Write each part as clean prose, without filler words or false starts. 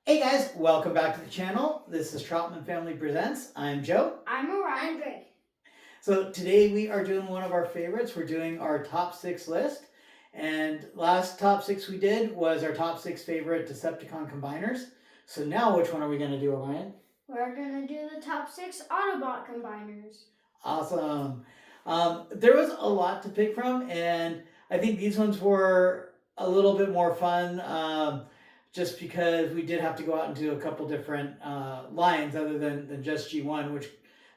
Hey guys, welcome back to the channel. This is Troutman Family Presents. I'm Joe. I'm Orion. Greg. So today we are doing one of our favorites. We're doing our top 6 list. And last top 6 we did was our top 6 favorite Decepticon combiners. So now which one are we going to do, Orion? We're going to do the top 6 Autobot Combiners. Awesome. There was a lot to pick from, and I think these ones were a little bit more fun. Just because we did have to go out and do a couple different lines other than just G1, which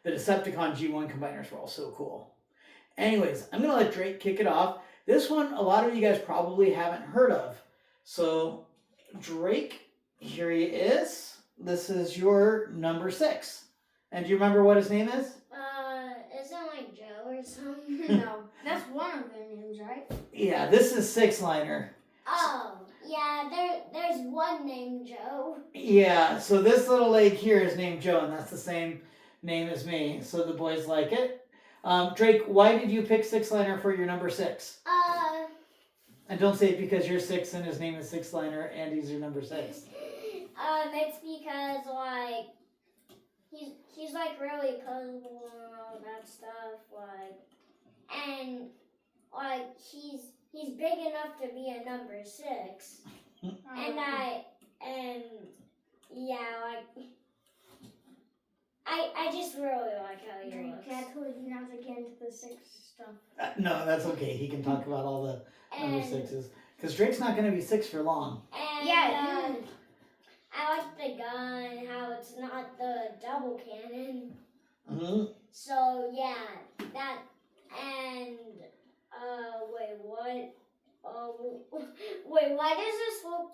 the Decepticon G1 combiners were all so cool. Anyways, I'm going to let Drake kick it off. This one, a lot of you guys probably haven't heard of. So, Drake, here he is. This is your number 6. And do you remember what his name is? Isn't like Joe or something? No, that's one of their names, right? Yeah, this is 6-liner. Oh, yeah, there's one named Joe. Yeah, so this little leg here is named Joe, and that's the same name as me, so the boys like it. Drake, why did you pick 6-liner for your number 6? And don't say it because you're 6 and his name is 6-liner and he's your number 6. It's because, like, he's like really puzzled and all that stuff, like, and, like, he's big enough to be a number 6. I just really like how he looks. I told you not to get into the 6 stuff. No, that's okay. He can talk about all the number 6s. Because Drake's not going to be 6 for long. I like the gun, how it's not the double cannon. Mm-hmm. So, yeah, that, and, wait, what? Wait, why does this look,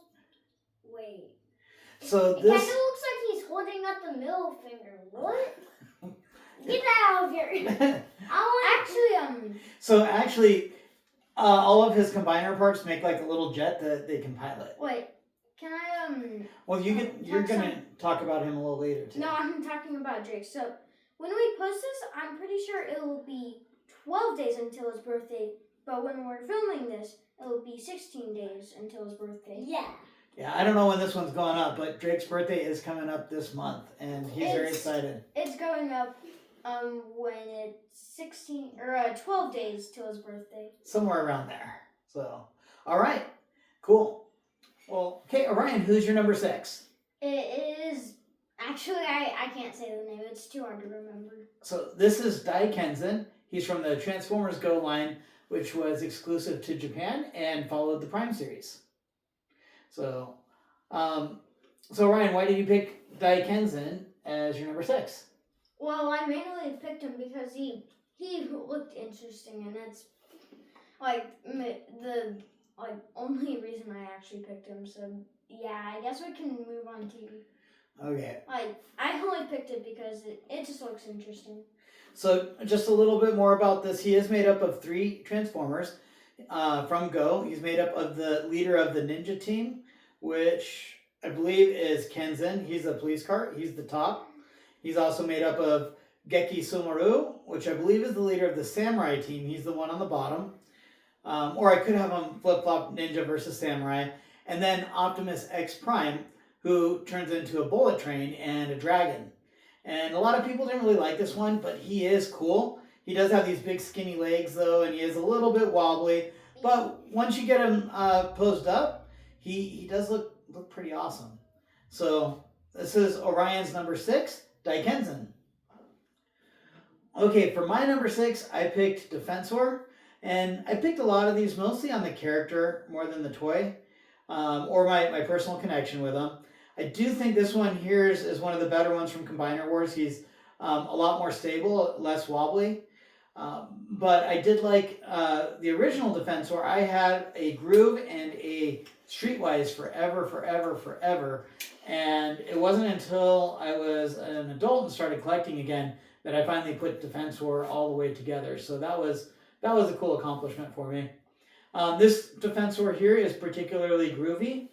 wait. So it this... kind of looks like he's holding up the middle finger. What? Get that out of here. So actually, all of his combiner parts make like a little jet that they can pilot. Wait, can I, Well, you're going to talk about him a little later, too. No, I'm talking about Drake. So, when we post this, I'm pretty sure it will be 12 days until his birthday. But when we're filming this, it will be 16 days until his birthday. Yeah. Yeah, I don't know when this one's going up, but Drake's birthday is coming up this month, and he's very excited. It's going up when it's 12 days till his birthday. Somewhere around there. So, all right, cool. Well, okay, Orion, who's your number 6? It is, actually, I can't say the name. It's too hard to remember. So this is Dai Kenzen. He's from the Transformers Go line, which was exclusive to Japan and followed the Prime series. So, Ryan, why did you pick Dai Kenzen as your number 6? Well, I mainly picked him because he looked interesting, and that's like the only reason I actually picked him. So yeah, I guess we can move on to. Okay. I only picked it because it just looks interesting. So just a little bit more about this. He is made up of 3 Transformers from Go. He's made up of the leader of the ninja team, which I believe is Kenzen. He's a police car. He's the top. He's also made up of Geki Sumaru, which I believe is the leader of the samurai team. He's the one on the bottom. Or I could have him flip-flop ninja versus samurai. And then Optimus X Prime, who turns into a bullet train and a dragon. And a lot of people didn't really like this one, but he is cool. He does have these big skinny legs, though, and he is a little bit wobbly. But once you get him posed up, he does look pretty awesome. So this is Orion's number 6, Dai Kenzen. Okay, for my number 6, I picked Defensor. And I picked a lot of these mostly on the character more than the toy, or my personal connection with him. I do think this one here is one of the better ones from Combiner Wars. He's a lot more stable, less wobbly. But I did like the original Defensor. I had a Groove and a Streetwise forever. And it wasn't until I was an adult and started collecting again that I finally put Defensor all the way together. So that was a cool accomplishment for me. This Defensor here is particularly groovy.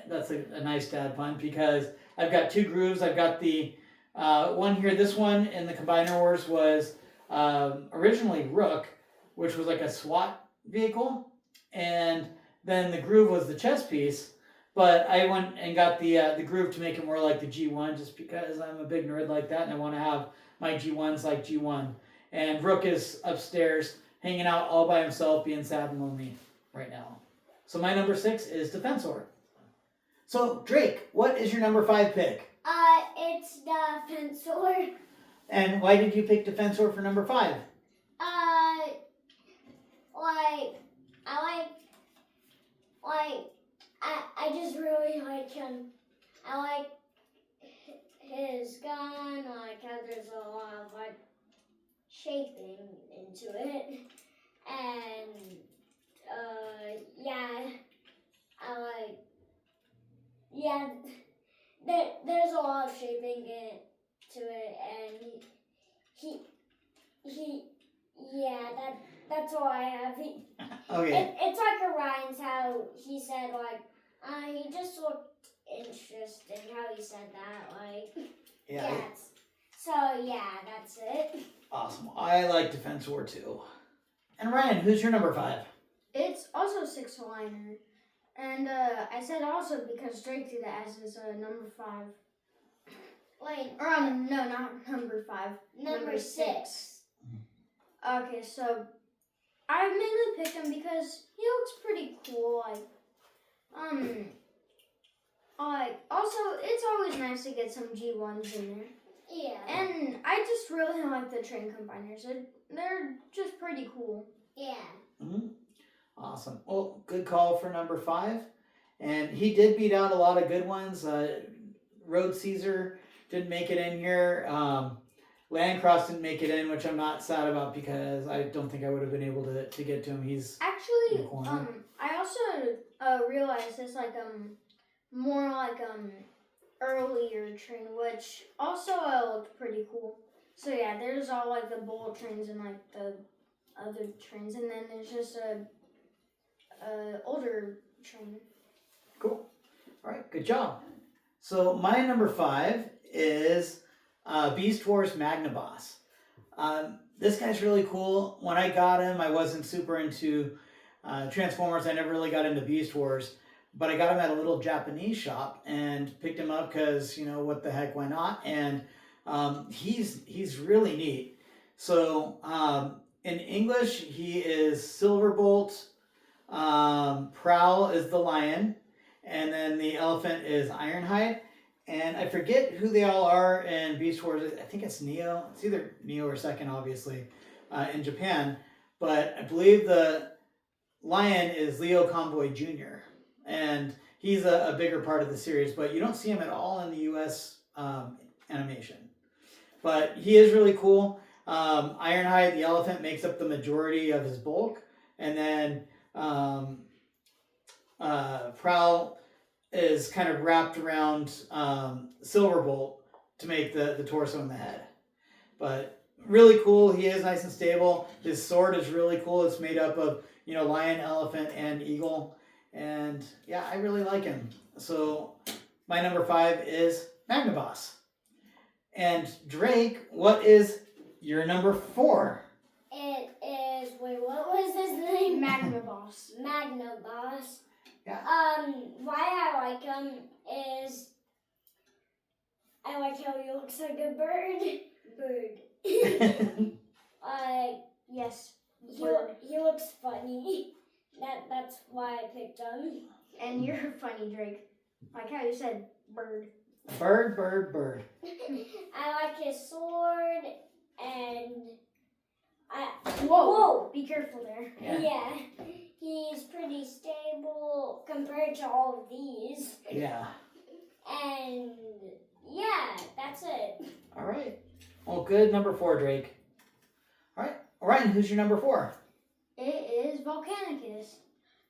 That's a nice dad pun because I've got 2 grooves. I've got the one here. This one in the Combiner Wars was originally Rook, which was like a SWAT vehicle. And then the groove was the chess piece But I went and got the groove to make it more like the G1, just because I'm a big nerd like that, and I want to have my G1s like G1. And Rook is upstairs hanging out all by himself, being sad and lonely right now. So my number 6 is Defensor. So Drake, what is your number 5 pick? It's Defensor. And why did you pick Defensor for number 5? I just really like him. I like his gun. I like how there's a lot of like shaping into it, and yeah, I like yeah. There's a lot of shaping into it, and he yeah, that's all I have. Okay. It's like Orion's how he said he just looked interesting how he said that Yeah. so yeah, that's it. Awesome. I like Defensor too. And Ryan, who's your number 5? It's also 6 liner. And I said also because Drake did it as his number 5. Wait, Or no, not number 5. number 6. Okay, so I mainly picked him because he looks pretty cool. Also it's always nice to get some G1s in there. Yeah. And I just really like the train combiners. They're just pretty cool. Yeah. Mm-hmm. Awesome. Well, good call for number 5. And he did beat out a lot of good ones. Road Caesar didn't make it in here. Landcross didn't make it in, which I'm not sad about because I don't think I would have been able to get to him. He's Actually, in the corner. I also realized this more like earlier train, which also looked pretty cool. So yeah, there's all like the bullet trains and like the other trains, and then there's just a older train. Cool. All right, good job. So my number 5 is Beast Wars Magnaboss. This guy's really cool. When I got him, I wasn't super into Transformers. I never really got into Beast Wars, but I got him at a little Japanese shop and picked him up because, what the heck, why not? And he's really neat. So in English, he is Silverbolt. Prowl is the lion, and then the elephant is Ironhide. And I forget who they all are in Beast Wars. I think it's Neo. It's either Neo or Second, obviously, in Japan. But I believe the lion is Leo Convoy Jr. And he's a bigger part of the series, but you don't see him at all in the U.S. Animation. But he is really cool. Ironhide, the elephant, makes up the majority of his bulk. And then Prowl is kind of wrapped around Silverbolt to make the torso and the head. But really cool. He is nice and stable. His sword is really cool. It's made up of, lion, elephant, and eagle. And yeah, I really like him. So my number 5 is Magnaboss. And Drake, what is your number 4? It is, wait, what was his name? Magnaboss. Magnaboss. Yeah. Why I like him is I like how he looks like a bird. Yes. He looks funny. That's why I picked him. And you're funny, Drake. Like how you said bird. Bird. I like his sword and Whoa! Be careful there. yeah. He's pretty stable compared to all of these. Yeah. And yeah, that's it. All right. Well, good. Number 4, Drake. All right. Orion, who's your number 4? It is Volcanicus.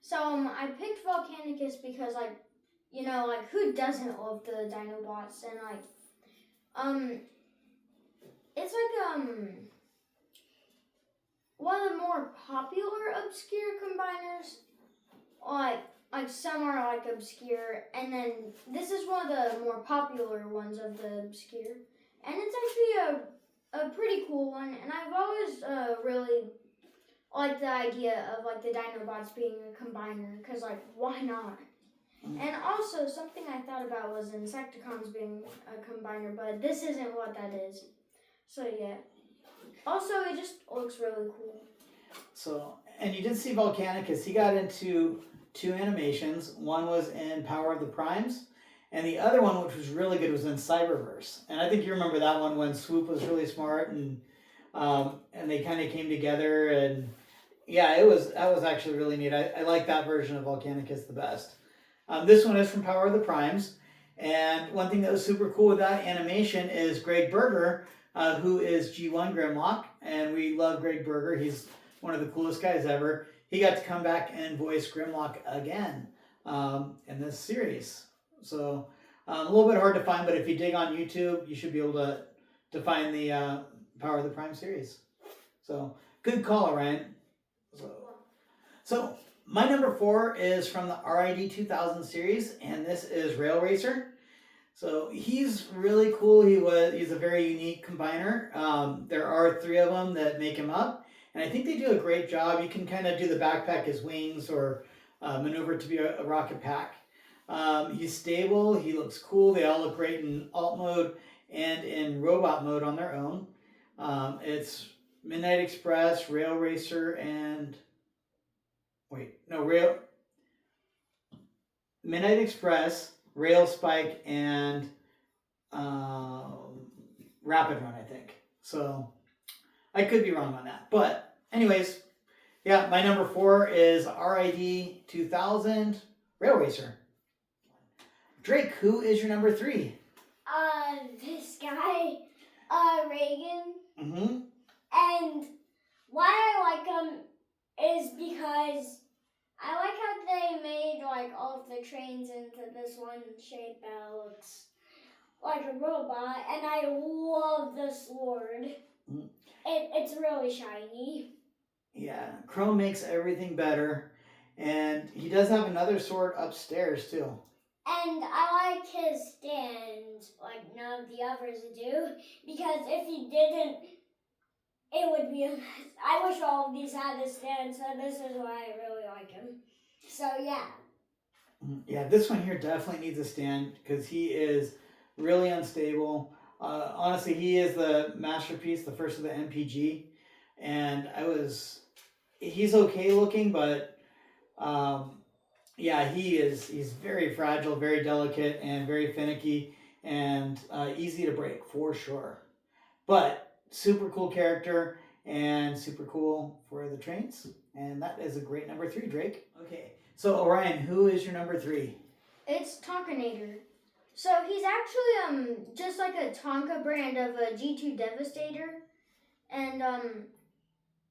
So I picked Volcanicus because who doesn't love the Dinobots, and it's one of the more popular obscure combiners. Like some are obscure, and then this is one of the more popular ones of the obscure, and it's actually a pretty cool one. And I've always really liked the idea of the Dinobots being a combiner, because why not? And also, something I thought about was Insecticons being a combiner, but this isn't what that is. So yeah. Also, it just looks really cool. So, and you did see Volcanicus. He got into 2 animations. One was in Power of the Primes, and the other one, which was really good, was in Cyberverse. And I think you remember that one when Swoop was really smart and they kind of came together. And yeah, that was actually really neat. I like that version of Volcanicus the best. This one is from Power of the Primes. And one thing that was super cool with that animation is Greg Berger, who is G1 Grimlock. And we love Greg Berger. He's one of the coolest guys ever. He got to come back and voice Grimlock again in this series. So a little bit hard to find, but if you dig on YouTube, you should be able to find the Power of the Prime series. So good call, Orion. So my number 4 is from the RID 2000 series, and this is Rail Racer. So he's really cool. He's a very unique combiner. There are 3 of them that make him up, and I think they do a great job. You can kind of do the backpack as wings or maneuver to be a rocket pack. He's stable. He looks cool. They all look great in alt mode and in robot mode on their own. It's Midnight Express, Rail Racer, and Midnight Express, Rail Spike, and Rapid Run, I think. So I could be wrong on that. But anyways, yeah, my number 4 is RID 2000 Rail Racer. Drake, who is your number 3? This guy, Reagan. Mm-hmm. And why I like him is because I like how they made like all of the trains into this one shape that looks like a robot, and I love the sword. Mm. It's really shiny. Yeah, Chrome makes everything better, and he does have another sword upstairs too. And I like his stand, like none of the others do, because if he didn't, it would be a mess. I wish all of these had a stand, so this is why I really like him. So yeah. Yeah, this one here definitely needs a stand because he is really unstable. Honestly, he is the masterpiece, the first of the MPG, and he's okay looking, but yeah, he's very fragile, very delicate, and very finicky, and easy to break for sure. But super cool character and super cool for the trains, and that is a great number 3, Drake. Okay, so Orion, who is your number 3? It's Tonkanator. So he's actually just like a Tonka brand of a G2 Devastator, and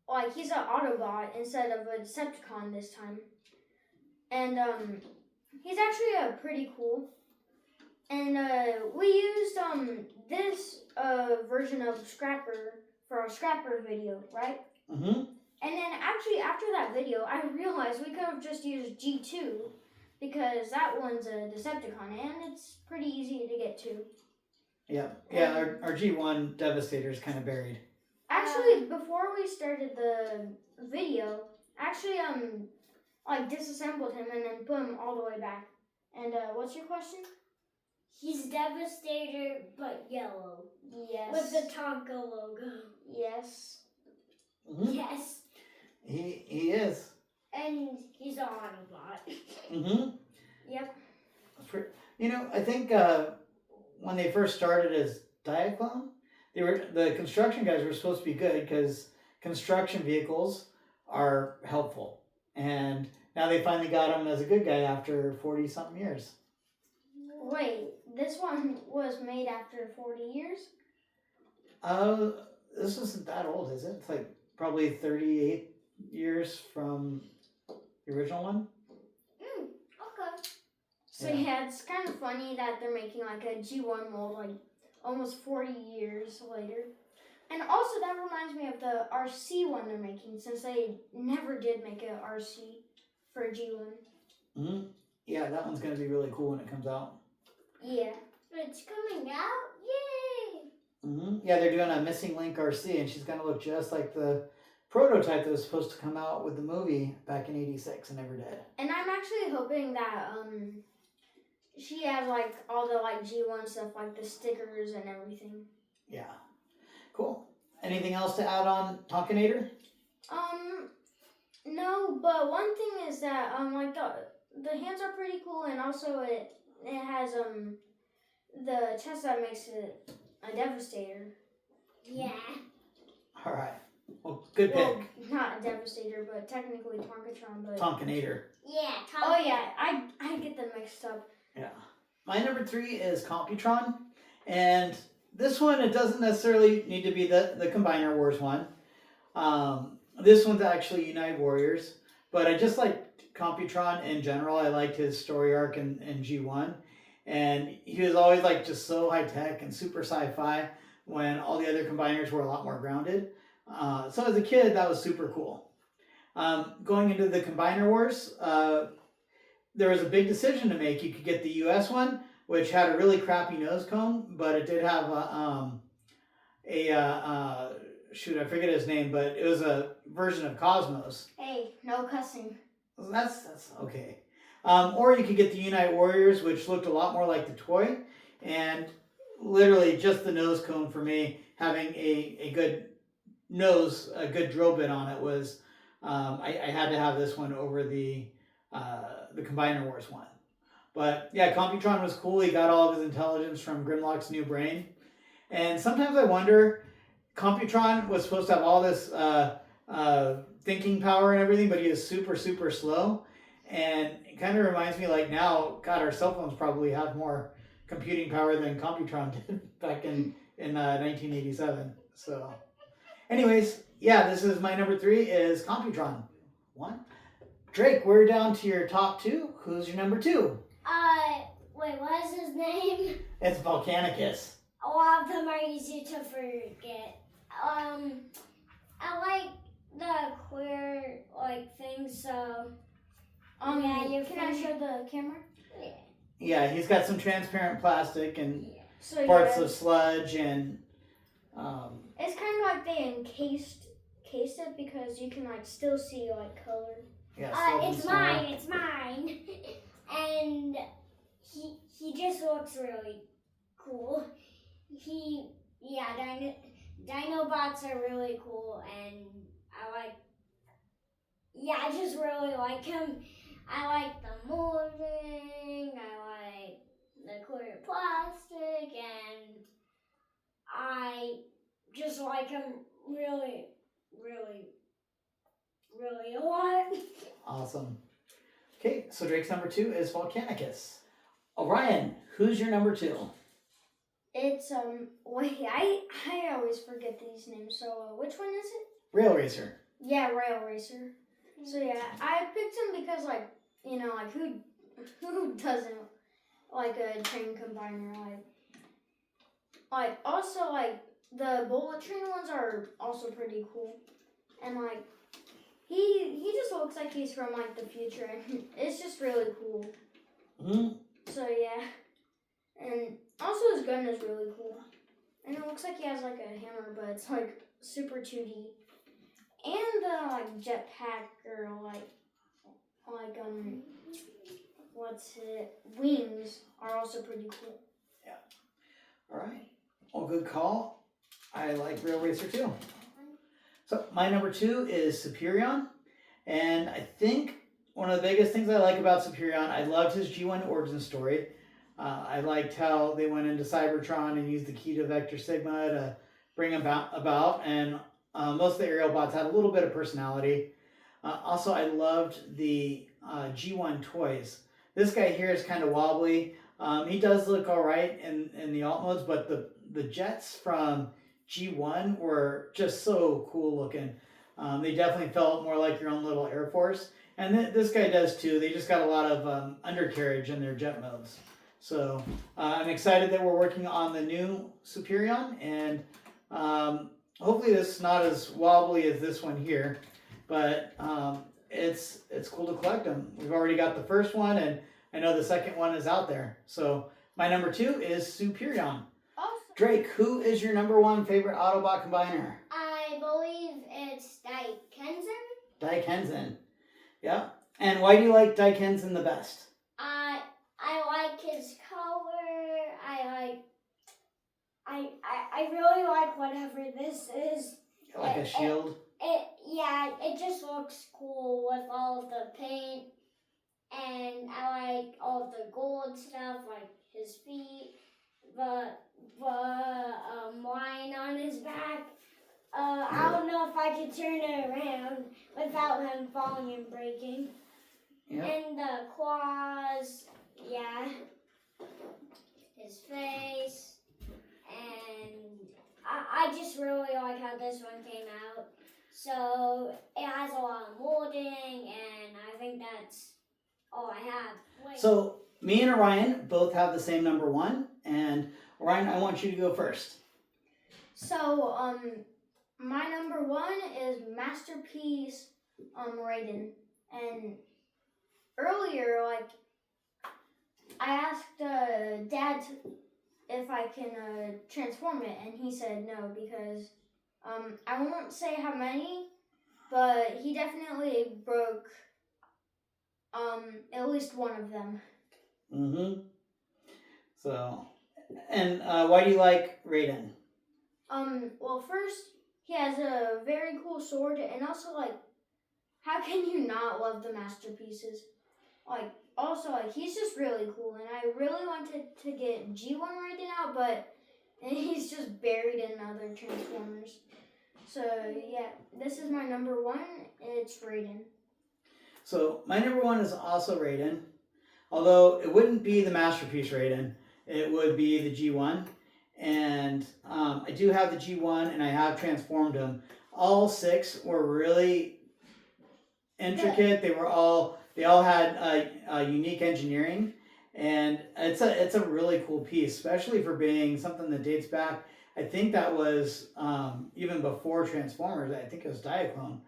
like he's an Autobot instead of a Decepticon this time, and he's actually pretty cool. And we used this version of Scrapper for our Scrapper video, right? Mm-hmm. And then actually after that video, I realized we could have just used G2 because that one's a Decepticon and it's pretty easy to get to. Yeah, our G1 Devastator is kind of buried. Actually, before we started the video, actually like disassembled him and then put him all the way back. And what's your question? He's Devastator, but yellow. Yes. With the Tonka logo. Yes. Mm-hmm. Yes. He is. And he's an Autobot. Yep. You know, I think when they first started as Diaclone, the construction guys were supposed to be good because construction vehicles are helpful, and now they finally got him as a good guy after 40-something years. Wait, this one was made after 40 years? This isn't that old, is it? It's like probably 38 years from the original one. Okay. So yeah, it's kind of funny that they're making like a G1 mold like almost 40 years later. And also that reminds me of the RC one they're making since they never did make an RC for a G1. Mm-hmm. Yeah, that one's going to be really cool when it comes out. Yeah. It's coming out? Yay! Mm-hmm. Yeah, they're doing a Missing Link RC, and she's going to look just like the prototype that was supposed to come out with the movie back in '86 and never did. And I'm actually hoping that she has like all the like G1 stuff, like the stickers and everything. Yeah. Cool. Anything else to add on Tonkinator? No, but one thing is that like the hands are pretty cool, and also it has the chest that makes it a Devastator. Yeah. All right. Well, good pick. Well, not a Devastator, but technically Tonkatron. But Tonkinator. Yeah. oh yeah, I get them mixed up. Yeah. My number 3 is Computron, and this one, it doesn't necessarily need to be the Combiner Wars one. This one's actually United Warriors, but I just like Computron in general. I liked his story arc in G1, and he was always like just so high tech and super sci-fi when all the other Combiners were a lot more grounded. So as a kid, that was super cool. Going into the Combiner Wars, there was a big decision to make. You could get the US one, which had a really crappy nose cone, but it did have shoot, I forget his name, but it was a version of Cosmos. Hey, no cussing. That's okay. Or you could get the United Warriors, which looked a lot more like the toy, and literally just the nose cone for me, having a good nose, a good drill bit on it was, I had to have this one over the Combiner Wars one. But yeah, Computron was cool. He got all of his intelligence from Grimlock's new brain. And sometimes I wonder, Computron was supposed to have all this thinking power and everything, but he is super, super slow. And it kind of reminds me like now, God, our cell phones probably have more computing power than Computron did back in 1987. So anyways, yeah, this is my number 3 is Computron. 1. Drake, we're down to your top 2. Who's your number 2? Wait, what is his name? It's Volcanicus. A lot of them are easy to forget. I like the queer things, so yeah, you can I show the camera? Yeah. Yeah, he's got some transparent plastic and So parts yeah, of sludge and it's kind of like they encased it because you can like still see like color. yeah, sludge and It's snow. mine. It's mine. And he just looks really cool. Dinobots are really cool, and I just really like him. I like the molding, I like the clear plastic, and I just like him really, really, really a lot. Awesome. Okay, so Drake's number 2 is Volcanicus. Orion, who's your number 2? It's wait, I always forget these names. So which one is it? Rail Racer. Yeah, Rail Racer. So yeah, I picked him because like who doesn't like a train combiner like also like the bullet train ones are also pretty cool, and like he just looks like he's from like the future, and it's just really cool. Mm-hmm. So yeah, and also his gun is really cool, and it looks like he has like a hammer, but it's like super 2D. And the like jetpack or what's it? Wings are also pretty cool. Yeah. All right. Well, good call. I like Rail Racer too. So my number 2 is Superion, and I think one of the biggest things I like about Superion, I loved his G1 origin story. I liked how they went into Cybertron and used the key to Vector Sigma to bring about, and most of the aerial bots had a little bit of personality. Also, I loved the G1 toys. This guy here is kind of wobbly. He does look all right in the alt modes, but the jets from G1 were just so cool looking. They definitely felt more like your own little Air Force. And this guy does too. They just got a lot of undercarriage in their jet modes. So I'm excited that we're working on the new Superion, and hopefully this is not as wobbly as this one here, but it's cool to collect them. We've already got the first one, and I know the second one is out there. So my number 2 is Superion. Awesome. Drake, who is your number 1 favorite Autobot combiner? I believe it's Daikenzen. Daikenzen. Yeah. And why do you like Daikenzen the best? I like his color. I really like whatever this is. Like a shield. It just looks cool with all of the paint, and I like all of the gold stuff, like his feet, the line on his back. I don't know if I could turn it around without him falling and breaking. Yep. And the claws, yeah, his face, and I just really like how this one came out. So it has a lot of molding, and I think that's all I have. Wait. So me and Orion both have the same number 1, and Orion, I want you to go first. So, my number 1 is Masterpiece Raiden. And earlier, like, I asked Dad if I can transform it, and he said no, because I won't say how many, but he definitely broke at least one of them. Mm-hmm. So, and why do you like Raiden? Well, first, he has a very cool sword, and also, like, how can you not love the masterpieces? Like, also, like, he's just really cool, and I really wanted to get G1 Raiden out, but he's just buried in other Transformers. So, yeah, this is my number 1, it's Raiden. So, my number 1 is also Raiden, although it wouldn't be the Masterpiece Raiden, it would be the G1. And I do have the G1, and I have transformed them. All 6 were really intricate. They all had unique engineering, and it's a really cool piece, especially for being something that dates back. I think that was even before Transformers. I think it was Diaclone.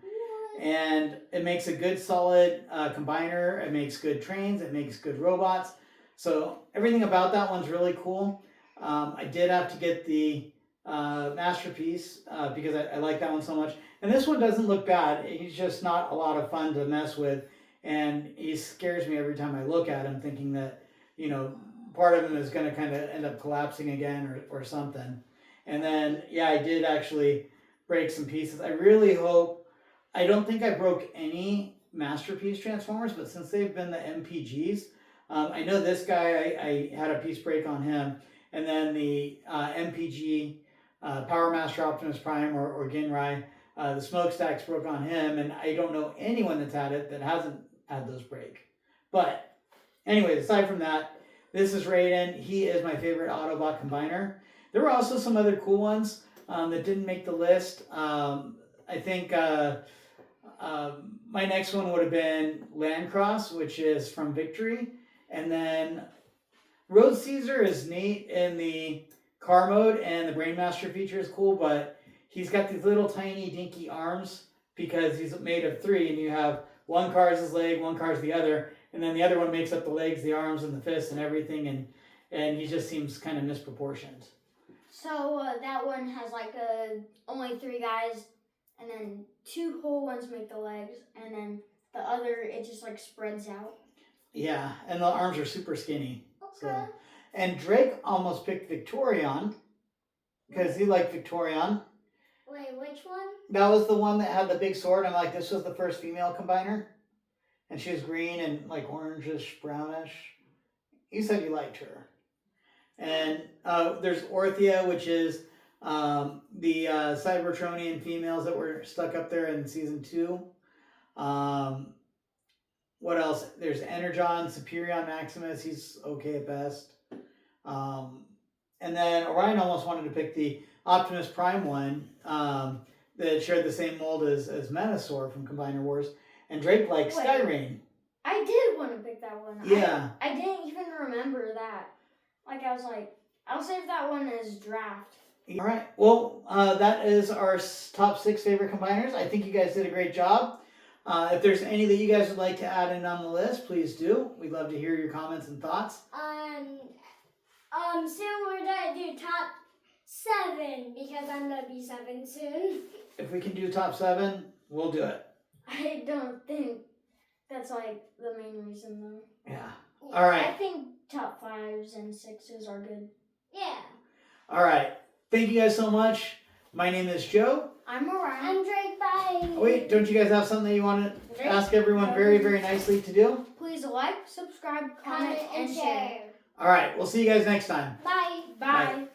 And it makes a good solid combiner. It makes good trains. It makes good robots. So everything about that one's really cool. I did have to get the Masterpiece because I like that one so much. And this one doesn't look bad. He's just not a lot of fun to mess with. And he scares me every time I look at him, thinking that, part of him is going to kind of end up collapsing again or something. And then, yeah, I did actually break some pieces. I don't think I broke any Masterpiece Transformers, but since they've been the MPGs, I know this guy, I had a piece break on him. And then the MPG, Power Master Optimus Prime or Ginrai, the smokestacks broke on him. And I don't know anyone that's had it that hasn't had those break. But anyways, aside from that, this is Raiden. He is my favorite Autobot Combiner. There were also some other cool ones that didn't make the list. I think my next one would have been Landcross, which is from Victory. And then Road Caesar is neat in the car mode, and the Brainmaster feature is cool, but he's got these little tiny dinky arms because he's made of 3, and you have one car is his leg, one car is the other, and then the other one makes up the legs, the arms, and the fists and everything, and he just seems kind of misproportioned. So that one has like only 3 guys, and then 2 whole ones make the legs, and then the other, it just like spreads out. Yeah, and the arms are super skinny. Okay. So, and Drake almost picked Victorion because he liked Victorion. Wait, which one? That was the one that had the big sword. I'm like, this was the first female combiner, and she was green and like orangish, brownish. You said you liked her. And there's Orthia, which is the Cybertronian females that were stuck up there in season 2. What else? There's Energon, Superion Maximus. He's okay at best. And then Orion almost wanted to pick the Optimus Prime one that shared the same mold as Menasor from Combiner Wars. And Drake likes Skyrain. I did want to pick that one. Yeah. I didn't even remember that. Like, I was like, I'll save that one as draft. All right. Well, that is our top 6 favorite combiners. I think you guys did a great job. If there's any that you guys would like to add in on the list, please do. We'd love to hear your comments and thoughts. Soon we're gonna do top 7 because I'm gonna be 7 soon. If we can do top 7, we'll do it. I don't think that's like the main reason though. Yeah. All right. I think top 5s and 6s are good. Yeah. All right. Thank you guys so much. My name is Joe. I'm Orion. I'm Drake. Bye. Oh, wait, don't you guys have something that you want to ask everyone very, very nicely to do? Please like, subscribe, Comment and share. All right. We'll see you guys next time. Bye. Bye.